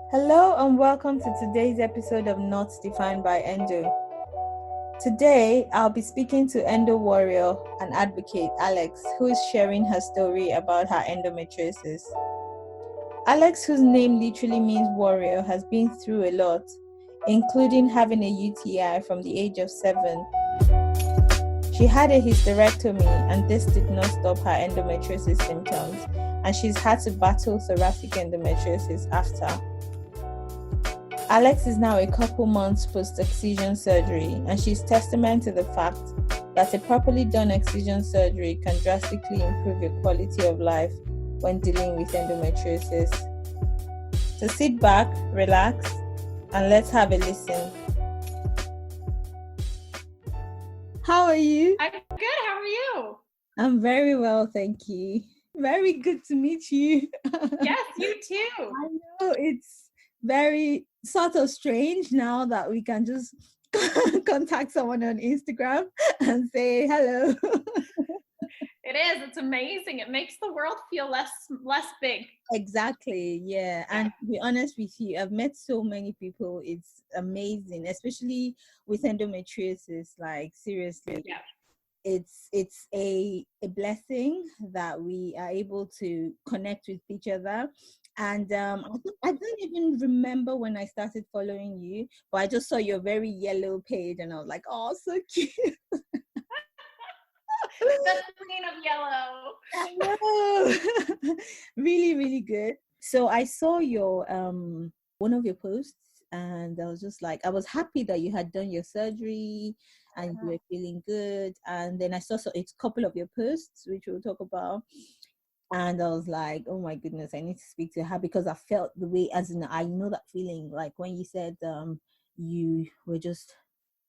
Hello and welcome to today's episode of Not Defined by Endo. Today, I'll be speaking to Endo Warrior, an advocate, Alex, who is sharing her story about her endometriosis. Alex, whose name literally means warrior, has been through a lot, including having a UTI from the age of 7. She had a hysterectomy, and this did not stop her endometriosis symptoms, and she's had to battle thoracic endometriosis after. Alex is now a couple months post-excision surgery, and she's testament to the fact that a properly done excision surgery can drastically improve your quality of life when dealing with endometriosis. So sit back, relax, and let's have a listen. How are you? I'm good. How are you? I'm very well, thank you. Very good to meet you. Yes, you too. I know it's very sort of strange now that we can just contact someone on Instagram and say hello. It is. It's amazing. It makes the world feel less big. Exactly, yeah. And to be honest with you, I've met so many people. It's amazing, especially with endometriosis. Like seriously, Yeah. it's a blessing that we are able to connect with each other. And I don't even remember when I started following you, but I just saw your very yellow page and I was like, oh, so cute. The queen of yellow. I know. Really, really good. So I saw your one of your posts and I was just like, I was happy that you had done your surgery and you were feeling good. And then I saw a couple of your posts, which we'll talk about. And I was like, oh my goodness, I need to speak to her because I felt the way, as in, I know that feeling, like when you said you were just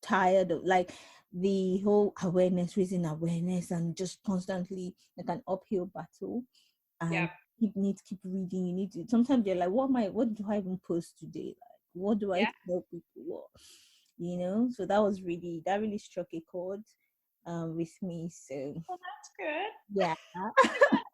tired of like the whole awareness, raising awareness, and just constantly like an uphill battle. And Yeah. you need to keep reading. You need to. Sometimes you're like, what do I even post today? Like, what do I tell people? What, So that really struck a chord with me. So Well, that's good. yeah. Fascinated.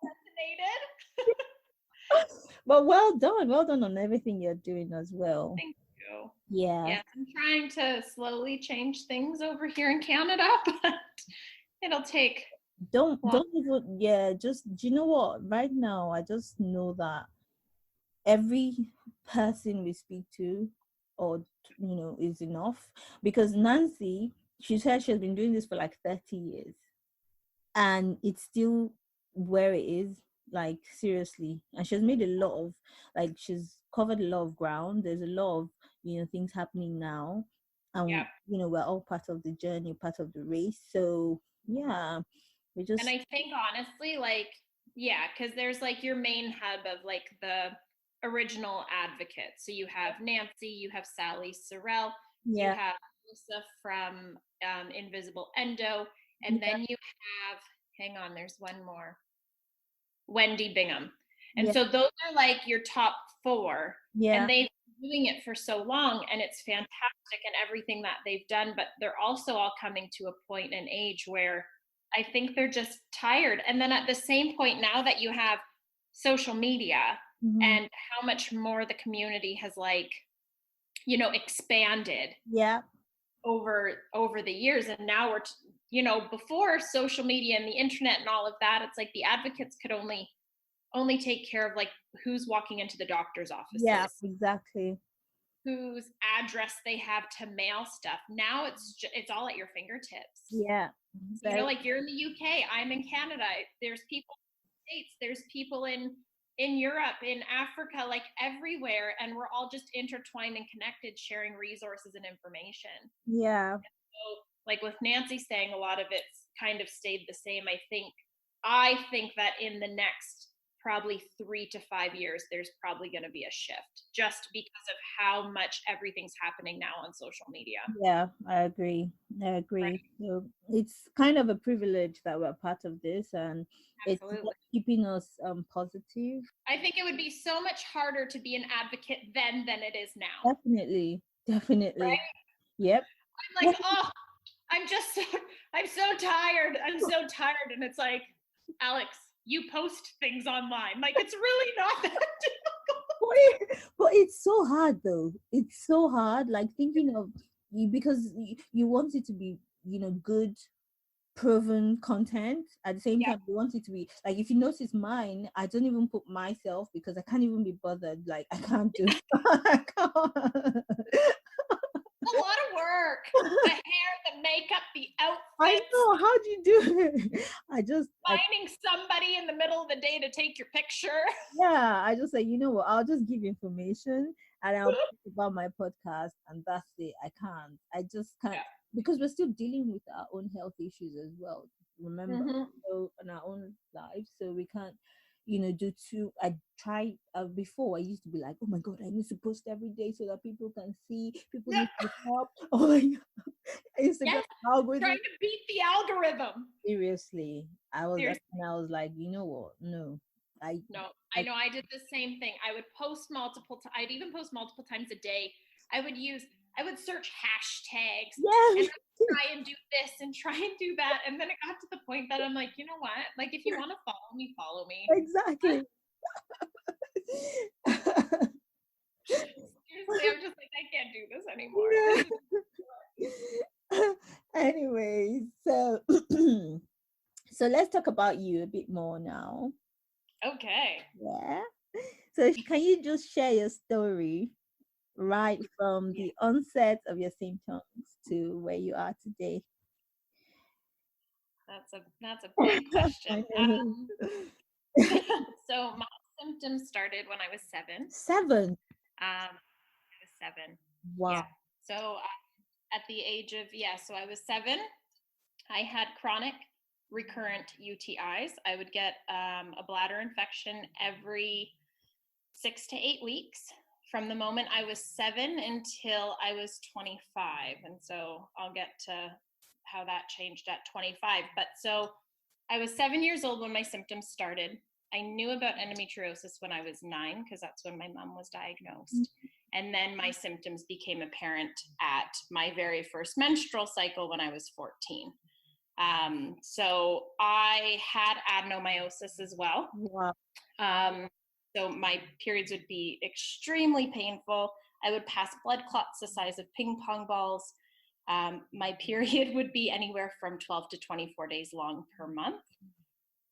But well done on everything you're doing as well. Thank you. Yeah. Yes, I'm trying to slowly change things over here in Canada, but it'll take. Don't even, yeah, just, do you know what? Right now, I just know that every person we speak to, or, is enough. Because Nancy, she said she has been doing this for like 30 years and it's still where it is, like seriously. And she's made a lot of, like, she's covered a lot of ground. There's a lot of, things happening now. And, Yeah. we're all part of the journey, part of the race. So, yeah. And I think honestly, like, yeah, because there's like your main hub of like the original advocates. So you have Nancy, you have Sally Sorrell, you have Lisa from Invisible Endo, and then you have, hang on, there's one more, Wendy Bingham. And so those are like your top 4. And they've been doing it for so long and it's fantastic and everything that they've done, but they're also all coming to a point in age where I think they're just tired. And then at the same point, now that you have social media and how much more the community has like, expanded over the years. And now we're, before social media and the internet and all of that, it's like the advocates could only take care of like who's walking into the doctor's offices. Yeah, exactly. Whose address they have to mail stuff. Now it's all at your fingertips. Yeah. So, like you're in the UK, I'm in Canada. There's people in the States. There's people in Europe, in Africa, like everywhere, and we're all just intertwined and connected, sharing resources and information. Yeah. So, like with Nancy saying, a lot of it's kind of stayed the same. I think that in the next probably 3 to 5 years, there's probably going to be a shift just because of how much everything's happening now on social media. Yeah, I agree. Right. So it's kind of a privilege that we're part of this, and Absolutely. It's keeping us positive. I think it would be so much harder to be an advocate then than it is now. Definitely. Right? Yep. I'm like, oh, I'm so tired. I'm so tired. And it's like, Alex, you post things online. Like, it's really not that difficult. But it's so hard though. It's so hard. Like thinking of you because you want it to be, good proven content. At the same Yeah. time you want it to be like, if you notice mine, I don't even put myself because I can't even be bothered. Like I can't do I can't. A lot of work. The hair, the makeup, the I outfits. know, how do you do it? Finding somebody in the middle of the day to take your picture. Yeah, I just say, you know what, I'll just give information and I'll talk about my podcast and that's it. I just can't, Yeah. because we're still dealing with our own health issues as well. Remember, Mm-hmm. so in our own lives, so we can't, do too. I tried before. I used to be like, oh my god, I need to post every day so that people can see. People Yeah. need to help. Oh my god, Instagram Yes. algorithm. Trying to beat the algorithm. Seriously, I was, Seriously. and I was like, you know what? No, No, I know I did the same thing. I would post I'd even post multiple times a day. I would search hashtags yeah. and try and do this and try and do that. And then it got to the point that I'm like, you know what? Like, if you want to follow me, follow me. Exactly. Seriously, I'm just like, I can't do this anymore. This is Anyway, so so let's talk about you a bit more now. okay. Yeah. So can you just share your story right from the onset of your symptoms to where you are today? That's a big question. I know. So my symptoms started when I was 7. 7. I was 7. Wow. Yeah. So at the age of so I was 7. I had chronic recurrent UTIs. I would get a bladder infection every 6 to 8 weeks from the moment I was 7 until I was 25. And so I'll get to how that changed at 25. But so I was 7 years old when my symptoms started. I knew about endometriosis when I was 9 because that's when my mom was diagnosed. And then my symptoms became apparent at my very first menstrual cycle when I was 14. So I had adenomyosis as well. Wow. So my periods would be extremely painful. I would pass blood clots the size of ping pong balls. My period would be anywhere from 12 to 24 days long per month.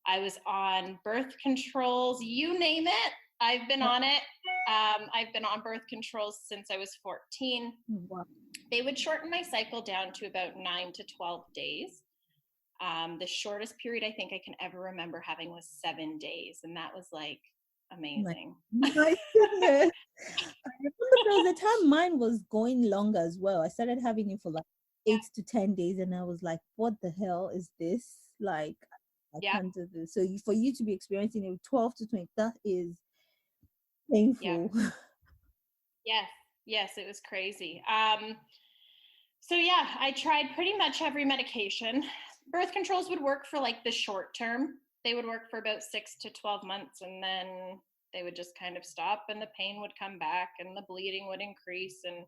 I was on birth controls, you name it. I've been on it. I've been on birth controls since I was 14. Wow. They would shorten my cycle down to about 9 to 12 days. The shortest period I think I can ever remember having was 7 days, and that was like amazing. My goodness. I remember there was a time mine was going longer as well. I started having it for like 8 to 10 days, and I was like, what the hell is this? Like, I can't do this. So for you to be experiencing it 12 to 20, that is painful. Yes, it was crazy. So I tried pretty much every medication. Birth controls would work for like the short term. They would work for about 6 to 12 months, and then they would just kind of stop, and the pain would come back and the bleeding would increase, and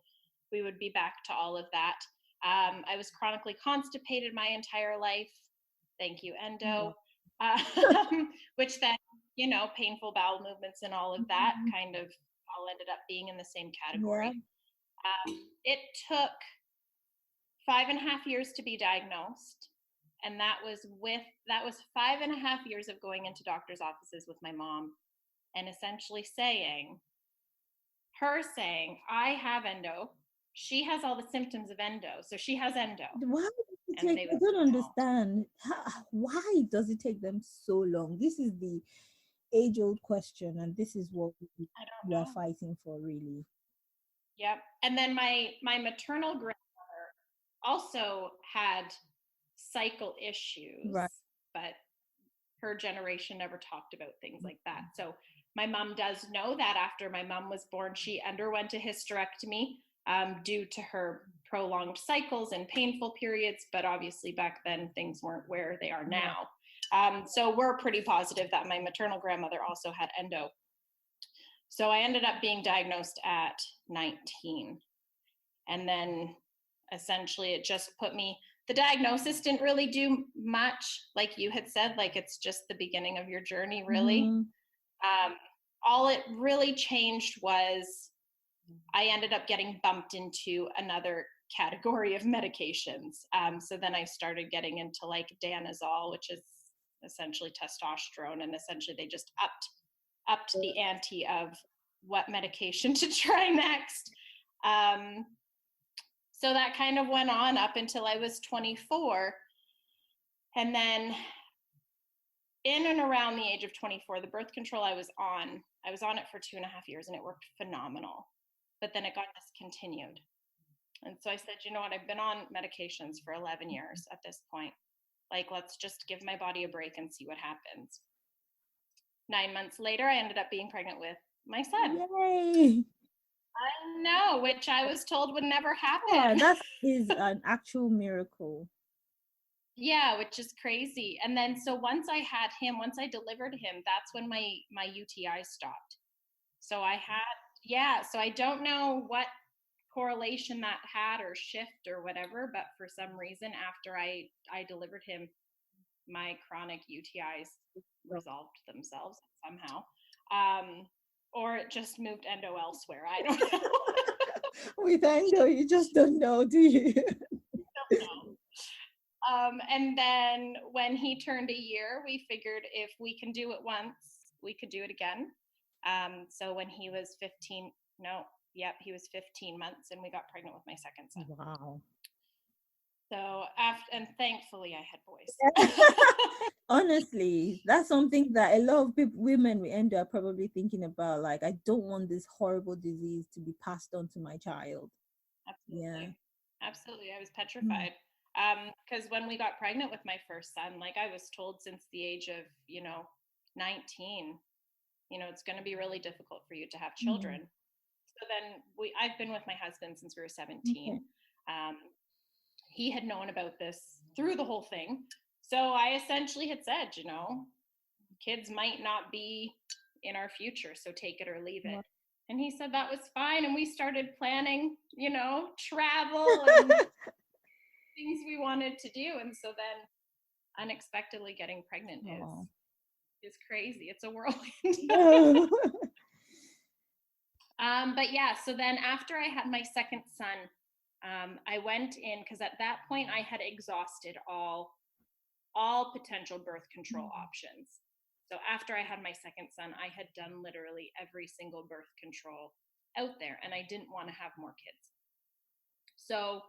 we would be back to all of that. I was chronically constipated my entire life. Thank you, Endo. Which then, painful bowel movements and all of that kind of all ended up being in the same category. It took 5.5 years to be diagnosed. And that was 5.5 years of going into doctor's offices with my mom and essentially saying, I have endo. She has all the symptoms of endo. So she has endo. Why does it take, I don't understand. Why does it take them so long? This is the age-old question, and this is what we are fighting for, really. Yep. And then my maternal grandmother also had cycle issues, right, but her generation never talked about things like that. So my mom does know that after my mom was born, she underwent a hysterectomy due to her prolonged cycles and painful periods. But obviously back then things weren't where they are now. So we're pretty positive that my maternal grandmother also had endo. So I ended up being diagnosed at 19. And then essentially it just put me, the diagnosis didn't really do much. Like you had said, like it's just the beginning of your journey, really. all it really changed was I ended up getting bumped into another category of medications. So then I started getting into like danazol, which is essentially testosterone, and essentially they just upped the ante of what medication to try next. So that kind of went on up until I was 24. And then in and around the age of 24, the birth control I was on it for 2.5 years and it worked phenomenal. But then it got discontinued. And so I said, you know what, I've been on medications for 11 years at this point. Like, let's just give my body a break and see what happens. 9 months later, I ended up being pregnant with my son. Yay! I know, which I was told would never happen. Yeah, that is an actual miracle. Yeah, which is crazy. And then so once I delivered him, that's when my UTI stopped. So so I don't know what correlation that had or shift or whatever, but for some reason after I delivered him, my chronic UTIs resolved themselves somehow. Or it just moved endo elsewhere. I don't know. With endo, you just don't know, do you? Don't know. And then when he turned a year, we figured if we can do it once, we could do it again. So when he was 15 months, and we got pregnant with my second son. Wow. So and thankfully I had boys. Honestly, that's something that a lot of women with endo are probably thinking about. Like, I don't want this horrible disease to be passed on to my child. Absolutely. Yeah. Absolutely. I was petrified. Because when we got pregnant with my first son, like I was told since the age of, 19, it's going to be really difficult for you to have children. So then I've been with my husband since we were 17. Okay. He had known about this through the whole thing. So I essentially had said, kids might not be in our future, so take it or leave it. And he said that was fine. And we started planning, travel and things we wanted to do. And so then unexpectedly getting pregnant is crazy. It's a whirlwind. But yeah, so then after I had my second son, I went in because at that point I had exhausted all potential birth control options. So after I had my second son, I had done literally every single birth control out there, and I didn't want to have more kids. So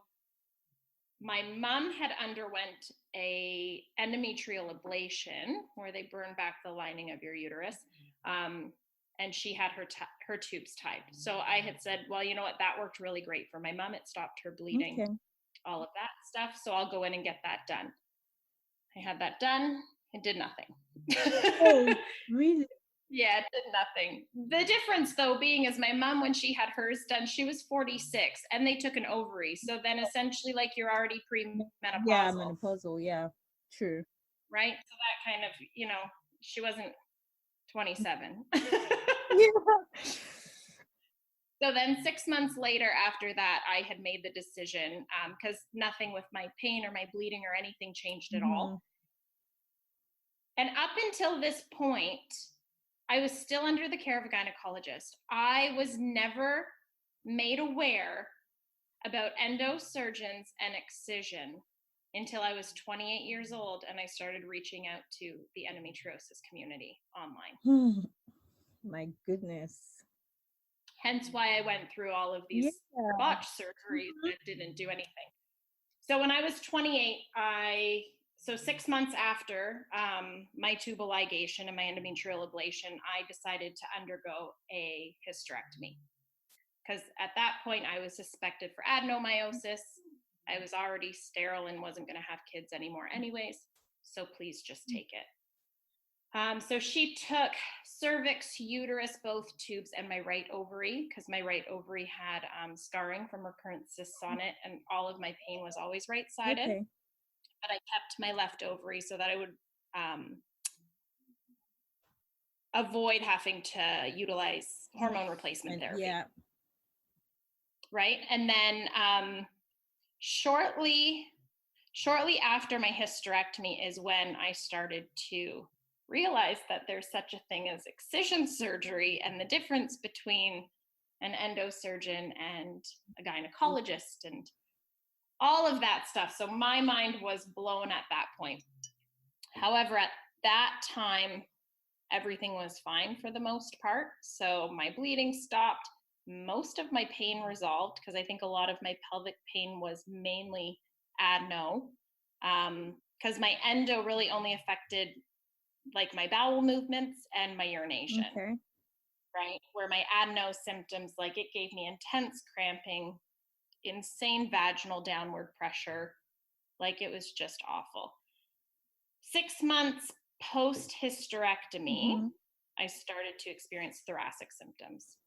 my mom had underwent a endometrial ablation where they burn back the lining of your uterus. And she had her tubes tied. So I had said, well, you know what? That worked really great for my mom. It stopped her bleeding, all of that stuff. So I'll go in and get that done. I had that done. It did nothing. Oh, really? Yeah, it did nothing. The difference, though, being is my mom, when she had hers done, she was 46, and they took an ovary. So then essentially, like, you're already premenopausal. Yeah, menopausal. Yeah, true. Right? So that kind of, she wasn't 27. Yeah. So then 6 months later after that, I had made the decision because nothing with my pain or my bleeding or anything changed at all. And up until this point, I was still under the care of a gynecologist. I was never made aware about endosurgeons and Excision until I was 28 years old and I started reaching out to the endometriosis community online. My goodness. Hence why I went through all of these botched surgeries that didn't do anything. So when I was 28, so 6 months after my tubal ligation and my endometrial ablation, I decided to undergo a hysterectomy. Because at that point, I was suspected for adenomyosis. I was already sterile and wasn't going to have kids anymore anyways. So please just take it. So she took cervix, uterus, both tubes, and my right ovary, because my right ovary had scarring from recurrent cysts on it, and all of my pain was always right-sided. Okay. But I kept my left ovary so that I would avoid having to utilize hormone replacement therapy. Yeah. Right? And then shortly after my hysterectomy is when I started to realized that there's such a thing as excision surgery and the difference between an endosurgeon and a gynecologist and all of that stuff. So my mind was blown at that point. However, at that time, everything was fine for the most part. So my bleeding stopped. Most of my pain resolved, because I think a lot of my pelvic pain was mainly adeno, because my endo really only affected like my bowel movements and my urination. Okay. Right? Where my adeno symptoms, like it gave me intense cramping, insane vaginal downward pressure. Like it was just awful. 6 months post hysterectomy, I started to experience thoracic symptoms.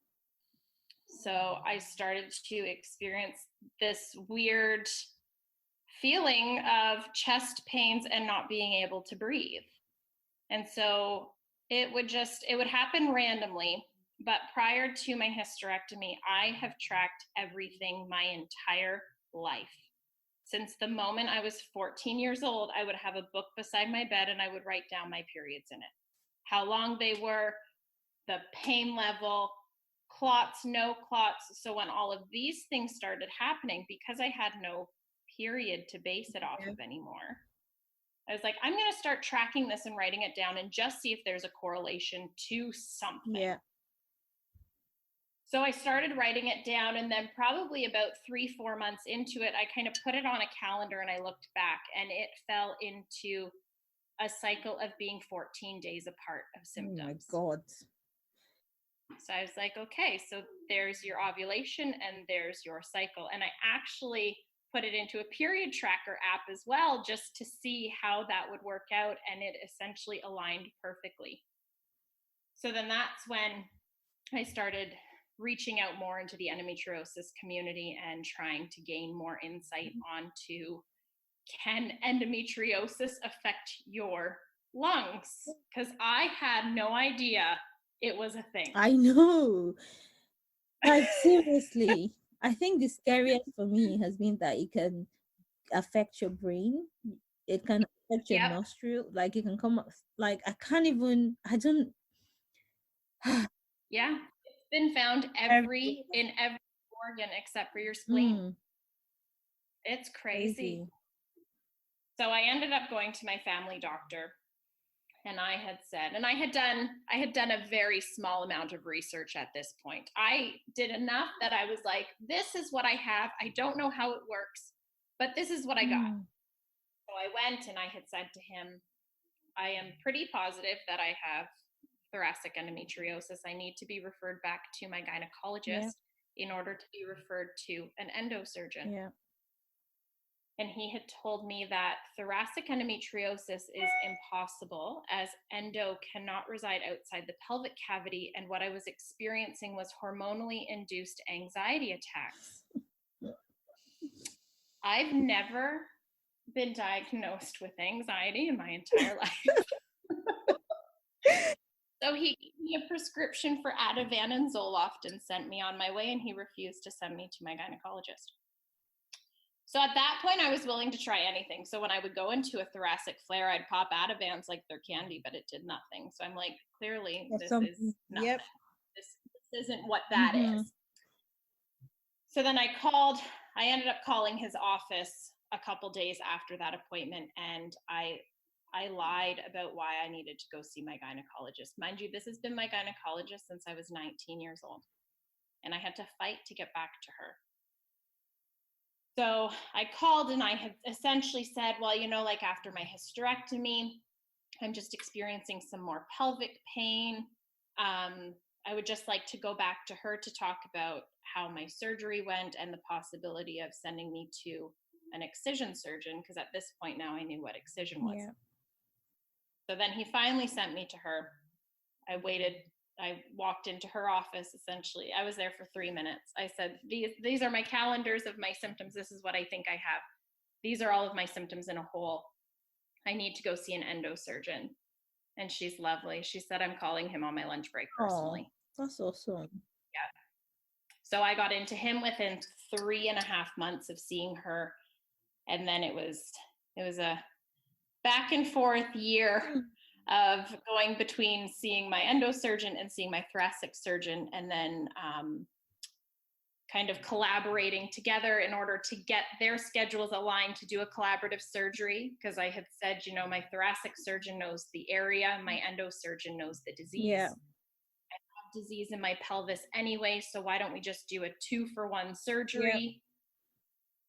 So I started to experience this weird feeling of chest pains and not being able to breathe. And so it would happen randomly. But prior to my hysterectomy, I have tracked everything my entire life. Since the moment I was 14 years old, I would have a book beside my bed and I would write down my periods in it. How long they were, the pain level, clots, no clots. So when all of these things started happening, because I had no period to base it off of anymore, I was like, I'm going to start tracking this and writing it down and just see if there's a correlation to something. Yeah. So I started writing it down, and then probably about 3-4 months into it, I kind of put it on a calendar and I looked back, and it fell into a cycle of being 14 days apart of symptoms. Oh my God. So I was like, okay, so there's your ovulation and there's your cycle. And I actually put it into a period tracker app as well, just to see how that would work out. And it essentially aligned perfectly. So then that's when I started reaching out more into the endometriosis community and trying to gain more insight onto, can endometriosis affect your lungs? Because I had no idea it was a thing. I know. Like, seriously. I think the scariest for me has been that it can affect your brain. It can affect your nostril. Like, it can come up. Like, I don't. Yeah. It's been found in every organ except for your spleen. It's crazy. So I ended up going to my family doctor, and I had said, and I had done a very small amount of research at this point. I did enough that I was like, this is what I have. I don't know how it works, but this is what I got. So I went and I had said to him, I am pretty positive that I have thoracic endometriosis. I need to be referred back to my gynecologist in order to be referred to an endosurgeon. Yeah. And he had told me that thoracic endometriosis is impossible, as endo cannot reside outside the pelvic cavity. And what I was experiencing was hormonally induced anxiety attacks. I've never been diagnosed with anxiety in my entire life. So he gave me a prescription for Ativan and Zoloft and sent me on my way, and he refused to send me to my gynecologist. So at that point, I was willing to try anything. So when I would go into a thoracic flare, I'd pop Ativans like they're candy, but it did nothing. So I'm like, clearly, this is nothing. This isn't what that is. So then I ended up calling his office a couple days after that appointment, and I lied about why I needed to go see my gynecologist. Mind you, this has been my gynecologist since I was 19 years old, and I had to fight to get back to her. So I called and I had essentially said, well, like after my hysterectomy, I'm just experiencing some more pelvic pain. I would just like to go back to her to talk about how my surgery went and the possibility of sending me to an excision surgeon, because at this point now I knew what excision was. Yeah. So then he finally sent me to her. I walked into her office, essentially. I was there for 3 minutes. I said, these are my calendars of my symptoms. This is what I think I have. These are all of my symptoms in a whole. I need to go see an endosurgeon. And she's lovely. She said, I'm calling him on my lunch break personally. Oh, that's awesome. Yeah. So I got into him within 3.5 months of seeing her. And then it was a back and forth year of going between seeing my endosurgeon and seeing my thoracic surgeon, and then kind of collaborating together in order to get their schedules aligned to do a collaborative surgery. Because I had said, you know, my thoracic surgeon knows the area, my endosurgeon knows the disease. Yeah. I have disease in my pelvis anyway, so why don't we just do a 2-for-1 surgery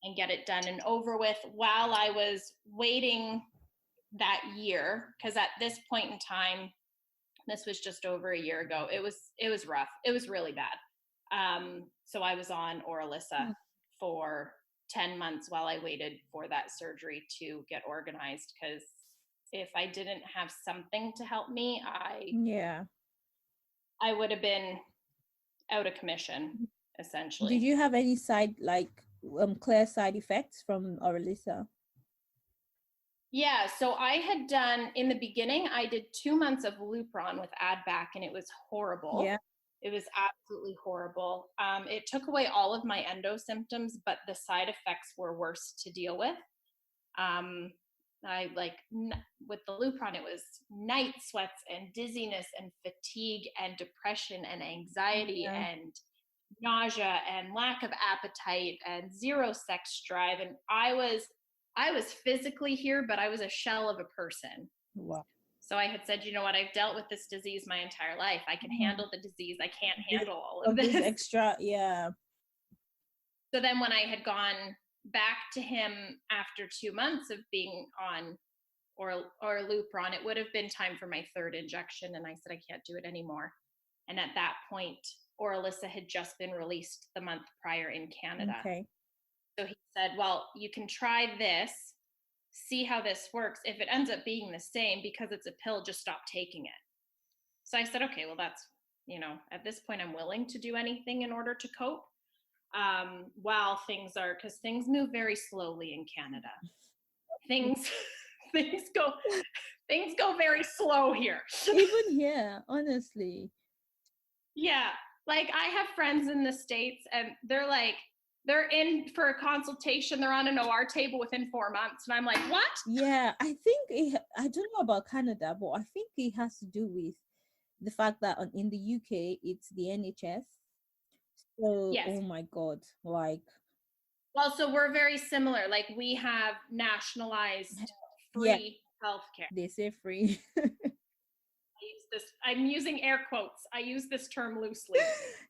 and get it done and over with? While I was waiting that year, because at this point in time, this was just over a year ago, it was rough. It was really bad. So I was on Oralissa for 10 months while I waited for that surgery to get organized, because if I didn't have something to help me, I would have been out of commission, essentially. Did you have any clear side effects from Oralissa? Yeah, so I had done, in the beginning, I did 2 months of Lupron with Adback, and it was horrible. Yeah. It was absolutely horrible. It took away all of my endo symptoms, but the side effects were worse to deal with. With the Lupron, it was night sweats and dizziness and fatigue and depression and anxiety and nausea and lack of appetite and zero sex drive. And I was physically here, but I was a shell of a person. Wow. So I had said, you know what, I've dealt with this disease my entire life. I can handle the disease. I can't handle all of this. Extra, yeah. So then when I had gone back to him after 2 months of being on or Lupron, it would have been time for my 3rd injection. And I said, I can't do it anymore. And at that point, Oralissa had just been released the month prior in Canada. Okay. So he said, well, you can try this, see how this works. If it ends up being the same, because it's a pill, just stop taking it. So I said, okay, well, that's, you know, at this point, I'm willing to do anything in order to cope. While things are, because things move very slowly in Canada. Things go very slow here. Even here, honestly. Yeah. Like, I have friends in the States, and they're in for a consultation. They're on an OR table within 4 months. And I'm like, what? Yeah, I think I don't know about Canada, but I think it has to do with the fact that in the UK, it's the NHS. So, yes. Oh my God, like. Well, so we're very similar. Like, we have nationalized free healthcare. They say free. I'm using air quotes. I use this term loosely.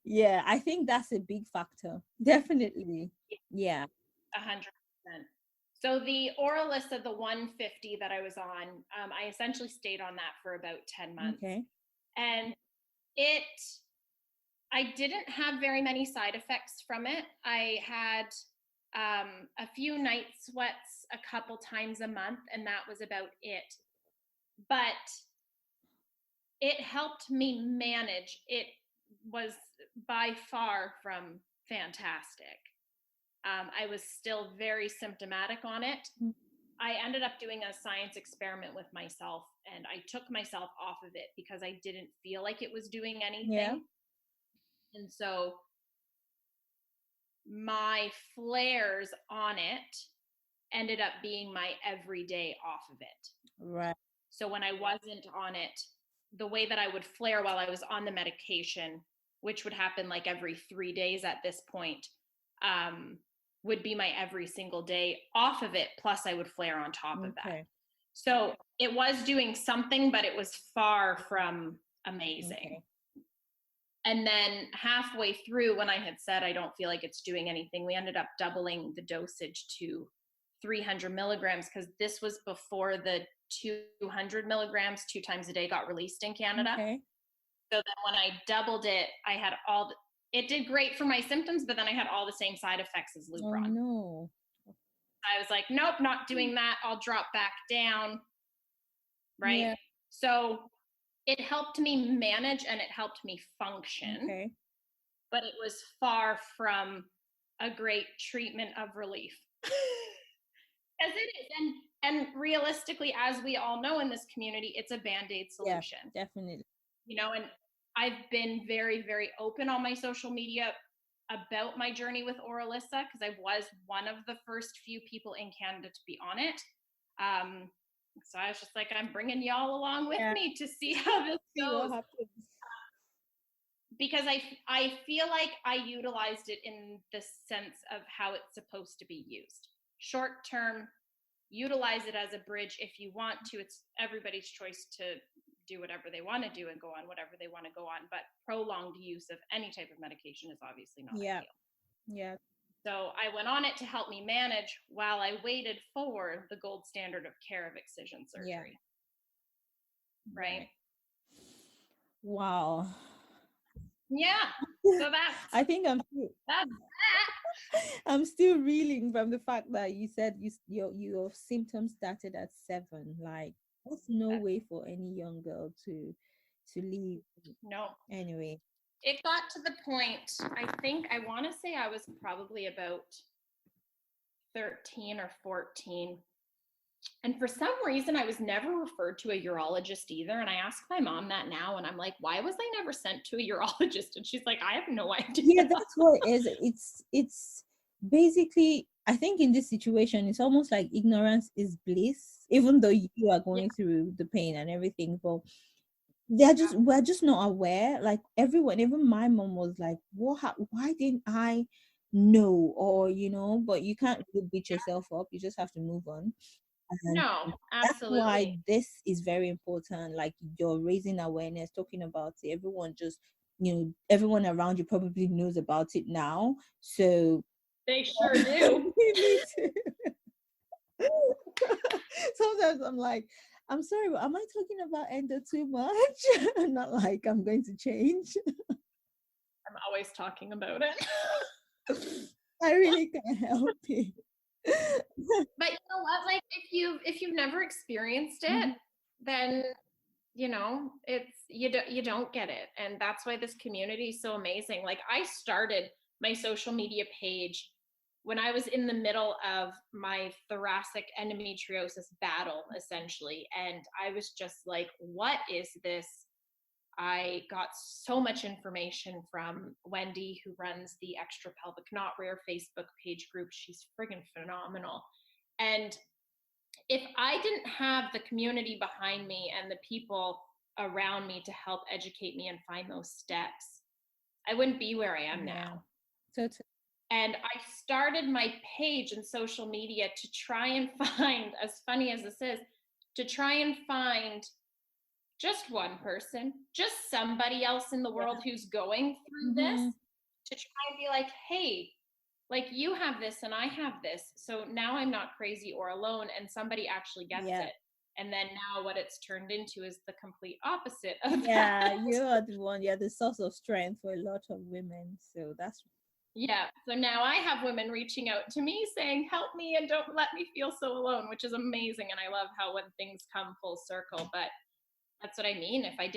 Yeah, I think that's a big factor. Definitely. Yeah. 100%. So the Oralissa, the 150 that I was on, I essentially stayed on that for about 10 months. Okay. And I didn't have very many side effects from it. I had a few night sweats a couple times a month, and that was about it. But it helped me manage. It was by far from fantastic. I was still very symptomatic on it. I ended up doing a science experiment with myself, and I took myself off of it because I didn't feel like it was doing anything. Yeah. And so my flares on it ended up being my everyday off of it. Right. So when I wasn't on it, the way that I would flare while I was on the medication, which would happen like every 3 days at this point, would be my every single day off of it. Plus I would flare on top of that. So it was doing something, but it was far from amazing. Okay. And then halfway through, when I had said, I don't feel like it's doing anything, we ended up doubling the dosage to 300 milligrams, because this was before the 200 milligrams 2 times a day got released in Canada. Okay. So then when I doubled it, I had it did great for my symptoms, but then I had all the same side effects as Lupron. Oh, no. I was like, nope, not doing that. I'll drop back down. Right. Yeah. So it helped me manage and it helped me function. Okay. But it was far from a great treatment of relief. As it is. And realistically, as we all know in this community, it's a Band-Aid solution. Yeah, definitely. You know, and I've been very, very open on my social media about my journey with Oralissa, because I was one of the first few people in Canada to be on it. So I was just like, I'm bringing y'all along with me to see how this See goes. what happens. Because I feel like I utilized it in the sense of how it's supposed to be used. Short term, utilize it as a bridge if you want to. It's everybody's choice to do whatever they want to do and go on whatever they want to go on. But prolonged use of any type of medication is obviously not ideal. Yeah. So I went on it to help me manage while I waited for the gold standard of care of excision surgery. Right. Wow. Yeah. So that's I think I'm still reeling from the fact that you said your symptoms started at 7. Like, there's no way for any young girl to leave. No. Anyway, it got to the point, I want to say I was probably about 13 or 14. And for some reason, I was never referred to a urologist either. And I ask my mom that now, and I'm like, why was I never sent to a urologist? And she's like, I have no idea. Yeah, that's what it is. It's basically, I think in this situation, it's almost like ignorance is bliss, even though you are going through the pain and everything. But we're just not aware. Like everyone, even my mom was like, why didn't I know? Or, but you can't really beat yourself up. You just have to move on. And No, that's why absolutely. this is very important. Like, you're raising awareness, talking about it. Everyone just, everyone around you probably knows about it now. So They sure do. me too. Sometimes I'm like, I'm sorry, but am I talking about endo too much? Not like I'm going to change. I'm always talking about it. I really can't help it. But you know what? Like if you've never experienced it, then it's you don't get it. And that's why this community is so amazing. Like, I started my social media page when I was in the middle of my thoracic endometriosis battle, essentially. And I was just like, what is this? I got so much information from Wendy, who runs the Extra Pelvic Not Rare Facebook page group. She's friggin' phenomenal. And if I didn't have the community behind me and the people around me to help educate me and find those steps, I wouldn't be where I am now. And I started my page and social media to try and find, as funny as this is, to try and find just one person, just somebody else in the world who's going through this, to try and be like, hey, like, you have this and I have this. So now I'm not crazy or alone, and somebody actually gets it. And then now what it's turned into is the complete opposite of that. You are the one, you're the source of strength for a lot of women. So that's so now I have women reaching out to me saying, help me and don't let me feel so alone, which is amazing. And I love how when things come full circle. But that's what I mean. If we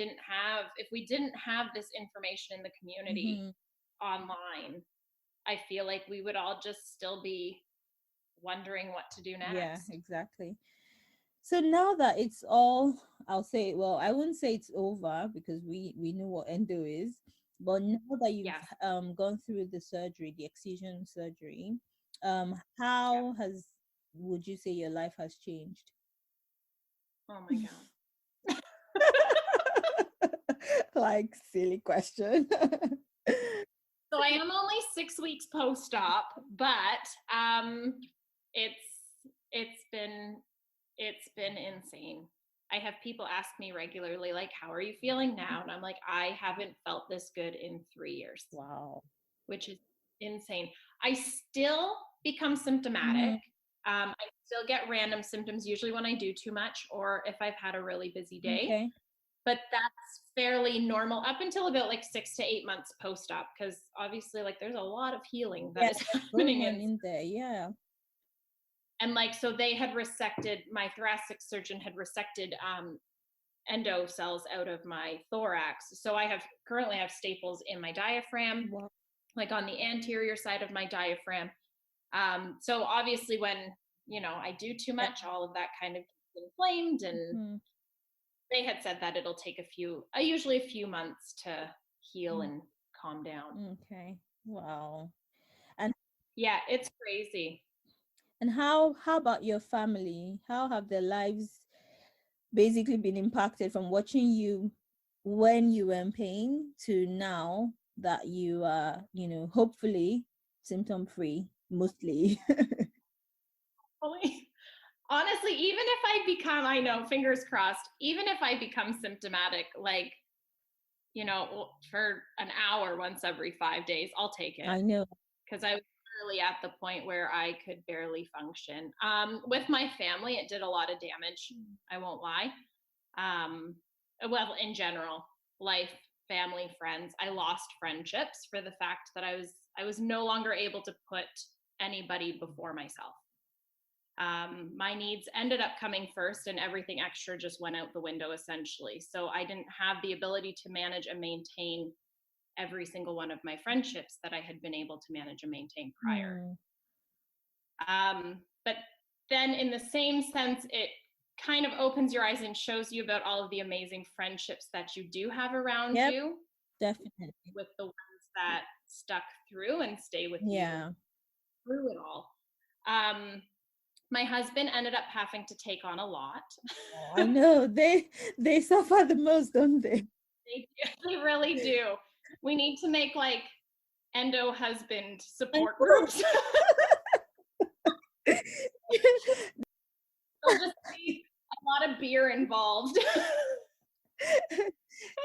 didn't have this information in the community online, I feel like we would all just still be wondering what to do next. Yeah, exactly. So now that it's all, I'll say, well, I wouldn't say it's over because we know what endo is, but now that you've gone through the surgery, the excision surgery, how would you say your life has changed? Oh my God. Like, silly question. So I am only 6 weeks post-op, but it's been insane. I have people ask me regularly, like, how are you feeling now? And I'm like, I haven't felt this good in 3 years. Wow. Which is insane. I still become symptomatic. I still get random symptoms, usually when I do too much or if I've had a really busy day. Okay. But that's fairly normal up until about like 6 to 8 months post-op, because obviously, like, there's a lot of healing that is happening in there. Yeah. And like, so they had resected, my thoracic surgeon had resected endo cells out of my thorax. So I currently have staples in my diaphragm, like on the anterior side of my diaphragm. So obviously when, I do too much, all of that kind of gets inflamed, and they had said that it'll take usually a few months to heal and calm down. Okay. Wow. And yeah, it's crazy. And how about your family? How have their lives basically been impacted from watching you when you were in pain to now that you are, hopefully symptom free, mostly. Honestly, even if I become, I know, fingers crossed, even if I become symptomatic, like, for an hour once every 5 days, I'll take it. I know. Because I was literally at the point where I could barely function. With my family, it did a lot of damage. I won't lie. Well, in general, life, family, friends. I lost friendships for the fact that I was no longer able to put anybody before myself. My needs ended up coming first, and everything extra just went out the window essentially. So I didn't have the ability to manage and maintain every single one of my friendships that I had been able to manage and maintain prior. But then in the same sense, it kind of opens your eyes and shows you about all of the amazing friendships that you do have around you. Definitely. With the ones that stuck through and stay with you through it all. My husband ended up having to take on a lot. Oh, I know. They suffer the most, don't they? They really do. We need to make like endo husband support groups. There'll just be a lot of beer involved.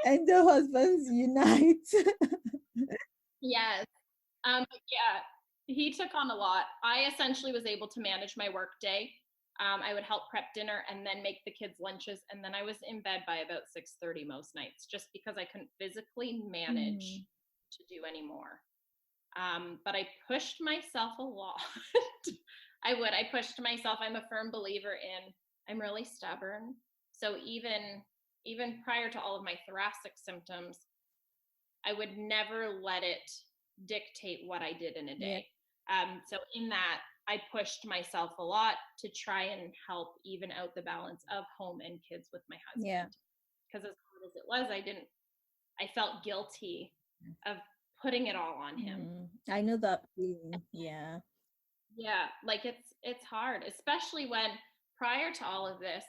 Endo husbands unite. Yes. Yeah, he took on a lot. I essentially was able to manage my work day. I would help prep dinner and then make the kids lunches, and then I was in bed by about 6:30 most nights, just because I couldn't physically manage to do any more. But I pushed myself a lot. I pushed myself. I'm a firm believer in, I'm really stubborn. So even prior to all of my thoracic symptoms, I would never let it dictate what I did in a day. So in that, I pushed myself a lot to try and help even out the balance of home and kids with my husband. Because as hard as it was, I felt guilty of putting it all on him. I know that feeling. Yeah, like it's hard, especially when prior to all of this,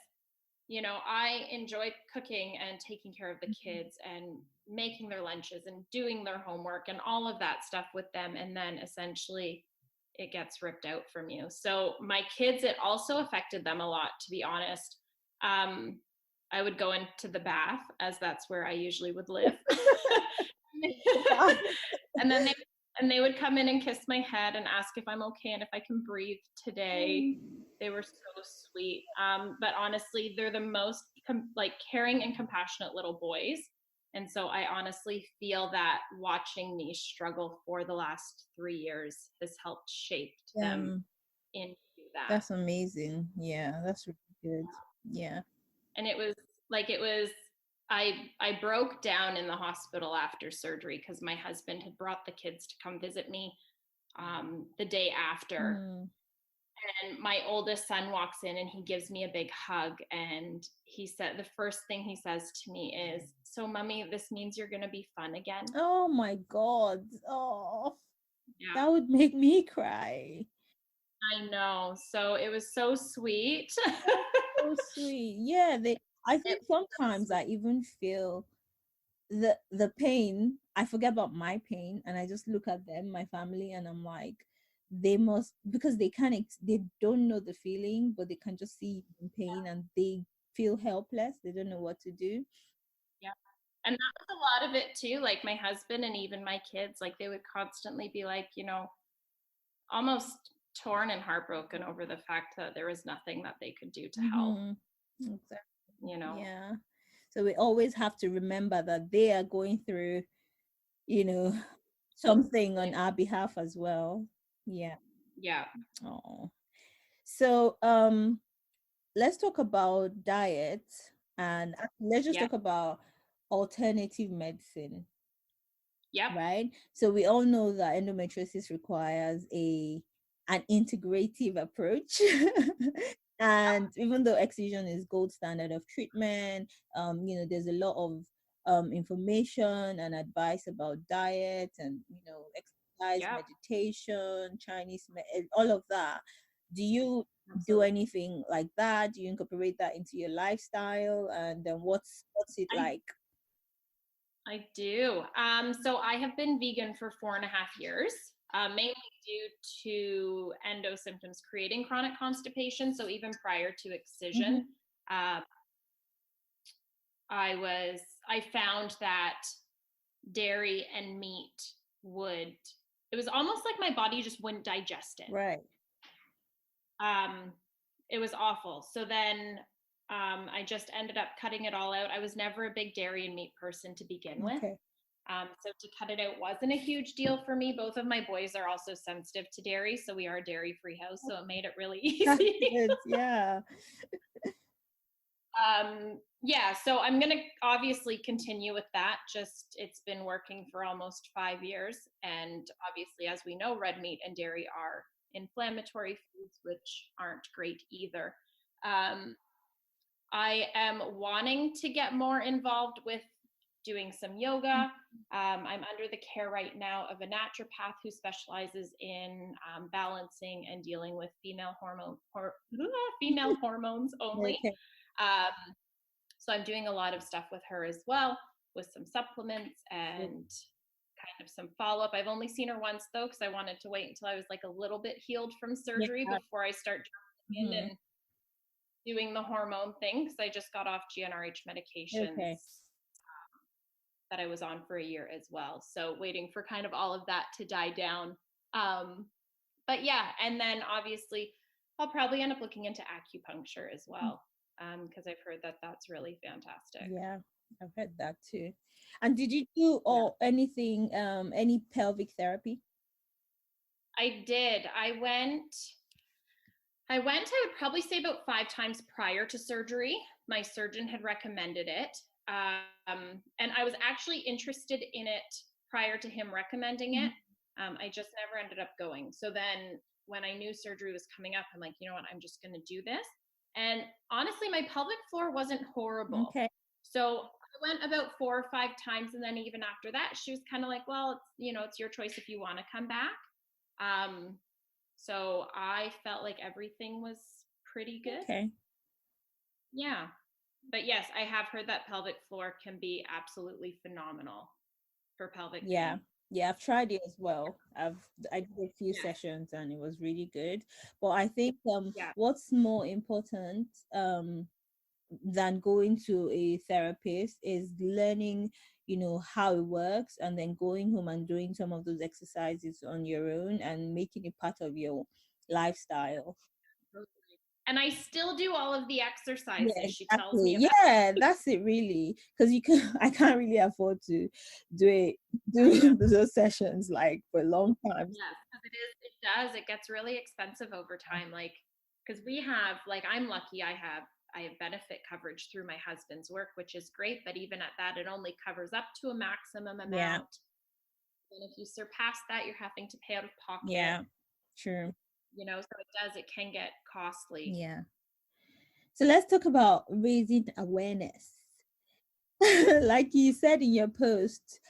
I enjoyed cooking and taking care of the kids and making their lunches and doing their homework and all of that stuff with them, and then essentially it gets ripped out from you. So my kids, it also affected them a lot, to be honest. I would go into the bath, as that's where I usually would live. And they would come in and kiss my head and ask if I'm okay and if I can breathe today. They were so sweet. But honestly, they're the most caring and compassionate little boys. And so I honestly feel that watching me struggle for the last 3 years has helped shape them into that. That's amazing. Yeah, that's really good. Yeah. And I broke down in the hospital after surgery because my husband had brought the kids to come visit me the day after. And my oldest son walks in and he gives me a big hug, and he said, the first thing he says to me is, "So mommy, this means you're going to be fun again." Oh my God. Oh, yeah. That would make me cry. I know. So it was so sweet. So sweet. Yeah. I think sometimes I even feel the pain. I forget about my pain and I just look at them, my family, and I'm like, they must, because they don't know the feeling, but they can just see in pain and they feel helpless. They don't know what to do. Yeah. And that was a lot of it too. Like my husband and even my kids, like they would constantly be like, almost torn and heartbroken over the fact that there was nothing that they could do to help. Exactly. Yeah. So we always have to remember that they are going through, something on our behalf as well. Yeah. Oh. So let's talk about diet, and let's just talk about alternative medicine. Right. So we all know that endometriosis requires an integrative approach. And even though Excision is gold standard of treatment, there's a lot of information and advice about diet and exercise, meditation, Chinese, all of that. Do you do Absolutely. anything like that? Do you incorporate that into your lifestyle? And then what's it I like? I do. So I have been vegan for 4.5 years, mainly due to endo symptoms creating chronic constipation. So even prior to Mm-hmm. excision, uh, I found that dairy and meat would, it was almost like my body just wouldn't digest it. Right. Um, it was awful. So then I just ended up cutting it all out. I was never a big dairy and meat person to begin with. Okay. So to cut it out wasn't a huge deal for me. Both of my boys are also sensitive to dairy, so we are a dairy-free house, so it made it really That's easy. good. Yeah. Yeah, so I'm gonna obviously continue with that. Just it's been working for almost 5 years, and obviously, as we know, red meat and dairy are inflammatory foods, which aren't great either. Um, I am wanting to get more involved with doing some yoga. I'm under the care right now of a naturopath who specializes in balancing and dealing with female hormones only. Okay. Um, so I'm doing a lot of stuff with her as well, with some supplements and kind of some follow up. I've only seen her once though, because I wanted to wait until I was like a little bit healed from Yeah. surgery before I start jumping in Mhm. and doing the hormone thing, because I just got off GnRH medications Okay. that I was on for a year as well. So waiting for kind of all of that to die down. But yeah, and then obviously I'll probably end up looking into acupuncture as well, because I've heard that that's really fantastic. Yeah, I've heard that too. And did you do Yeah, or anything, any pelvic therapy? I did. I would probably say about 5 times prior to surgery. My surgeon had recommended it. And I was actually interested in it prior to him recommending it. Mhm. I just never ended up going. So then when I knew surgery was coming up, I'm like, you know what, I'm just going to do this. And honestly, my pelvic floor wasn't horrible. Okay. So I went about 4 or 5 times. And then even after that, she was kind of like, well, it's your choice if you want to come back. Um, so I felt like everything was pretty good. Okay. Yeah. But yes, I have heard that pelvic floor can be absolutely phenomenal for pelvic Yeah. pain. Yeah, I've tried it as well. I did a few Yes. sessions and it was really good. But I think Yeah. what's more important than going to a therapist is learning, how it works, and then going home and doing some of those exercises on your own and making it part of your lifestyle. And I still do all of the Yeah, exercises she tells me exactly. about. Yeah, that's it really. Because you can I can't really afford to do it I know. do those sessions like for a long time. Yes, because it gets really expensive over time. Like, because we have, like, I'm lucky I have benefit coverage through my husband's work, which is great. But even at that, it only covers up to a maximum Yeah, amount. And if you surpass that, you're having to pay out of pocket, yeah, true. so it can get costly. Yeah. So let's talk about raising awareness. Like you said in your post,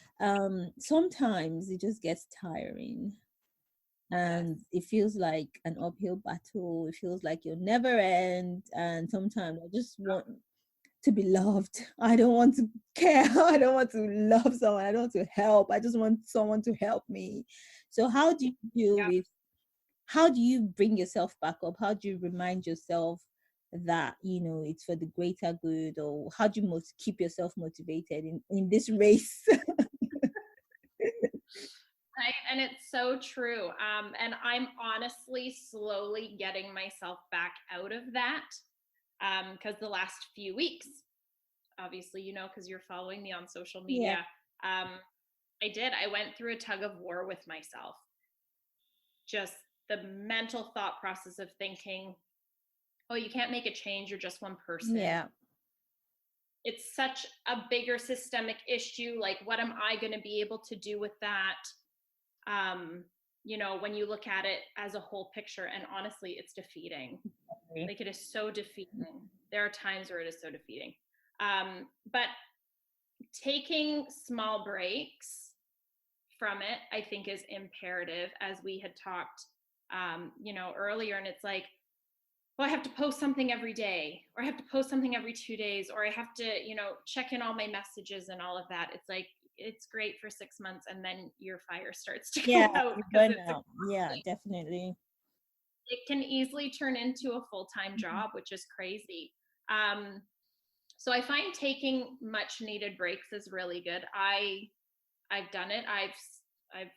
sometimes it just gets tiring Yes. and it feels like an uphill battle. It feels like you'll never end. And sometimes I just want to be loved. I don't want to care. I don't want to love someone. I don't want to help. I just want someone to help me. So Yeah. how do you bring yourself back up? How do you remind yourself that, it's for the greater good? Or how do you keep yourself motivated in this race? Right. And it's so true. And I'm honestly slowly getting myself back out of that. Because the last few weeks, obviously, because you're following me on social Yeah. media, I went through a tug of war with myself. Just the mental thought process of thinking, oh, you can't make a change. You're just one person. Yeah. It's such a bigger systemic issue. Like, what am I going to be able to do with that? When you look at it as a whole picture, and honestly, it's defeating. Like, it is so defeating. There are times where it is so defeating. But taking small breaks from it, I think, is imperative, as we had talked earlier, and it's like, well, I have to post something every day, or I have to post something every 2 days, or I have to, check in all my messages and all of that. It's like, it's great for 6 months, and then your fire starts to go out. Yeah, definitely. It can easily turn into a full-time job, which is crazy. So I find taking much needed breaks is really good. I've done it.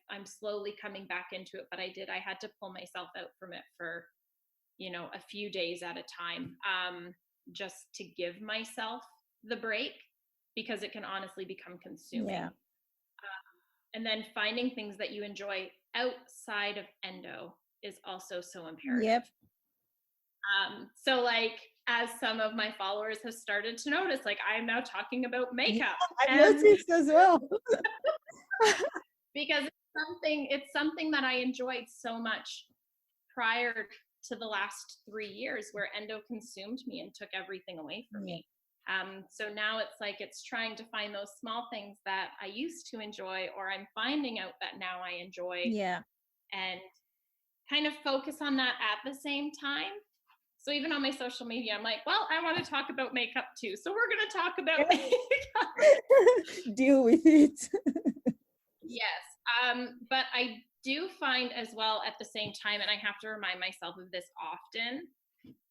I'm slowly coming back into it, but I had to pull myself out from it for a few days at a time, just to give myself the break, because it can honestly become consuming. Yeah. And then finding things that you enjoy outside of endo is also so imperative. Yep. So like, as some of my followers have started to notice, like, I'm now talking about makeup. Yeah, I noticed as well. Because it's something that I enjoyed so much prior to the last 3 years, where endo consumed me and took everything away from me. So now it's like, it's trying to find those small things that I used to enjoy, or I'm finding out that now I enjoy. Yeah. And kind of focus on that at the same time. So even on my social media, I'm like, well, I want to talk about makeup too. So we're going to talk about makeup. Deal with it. Yes. But I do find as well at the same time, and I have to remind myself of this often,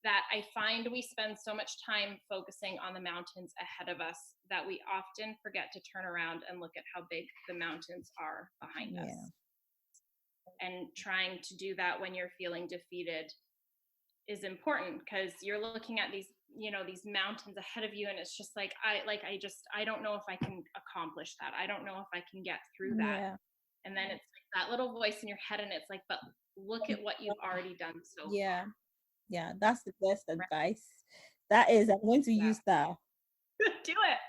that I find we spend so much time focusing on the mountains ahead of us that we often forget to turn around and look at how big the mountains are behind us. And trying to do that when you're feeling defeated is important, because you're looking at these, these mountains ahead of you, and it's just like, I don't know if I can accomplish that. I don't know if I can get through that. Yeah. And then it's like that little voice in your head, and it's like, but look at what you've already done so far. Yeah, that's the best advice. That is, I'm going to use that. Do it.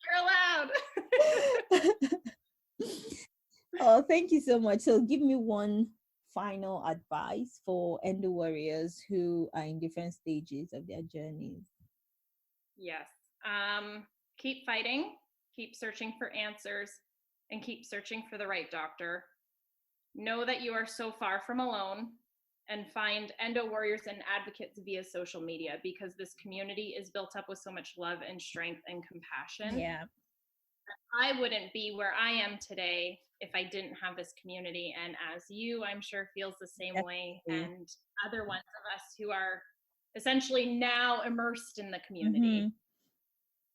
You're allowed. Oh, thank you so much. So give me one final advice for Endo Warriors who are in different stages of their journeys. Yes. Keep fighting, keep searching for answers, and keep searching for the right doctor. Know that you are so far from alone, and find Endo Warriors and advocates via social media, because this community is built up with so much love and strength and compassion. Yeah. I wouldn't be where I am today if I didn't have this community. And as you, I'm sure, feels the same way, and other ones of us who are essentially now immersed in the community.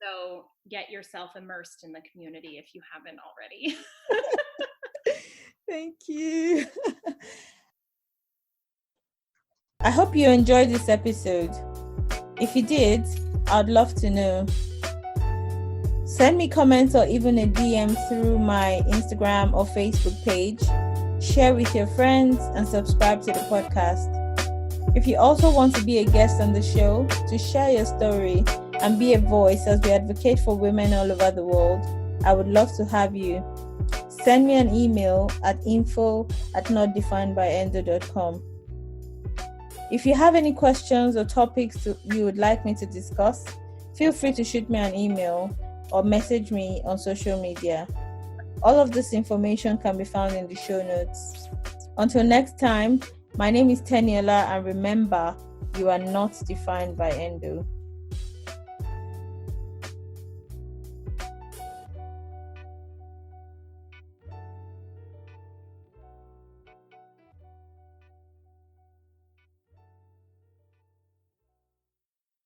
So get yourself immersed in the community if you haven't already. Thank you. I hope you enjoyed this episode. If you did, I'd love to know. Send me comments or even a DM through my Instagram or Facebook page. Share with your friends and subscribe to the podcast. If you also want to be a guest on the show, to share your story and be a voice as we advocate for women all over the world, I would love to have you. Send me an email at info@notdefinedbyendo.com. If you have any questions or topics you would like me to discuss, feel free to shoot me an email or message me on social media. All of this information can be found in the show notes. Until next time, my name is Teniola, and remember, you are not defined by endo.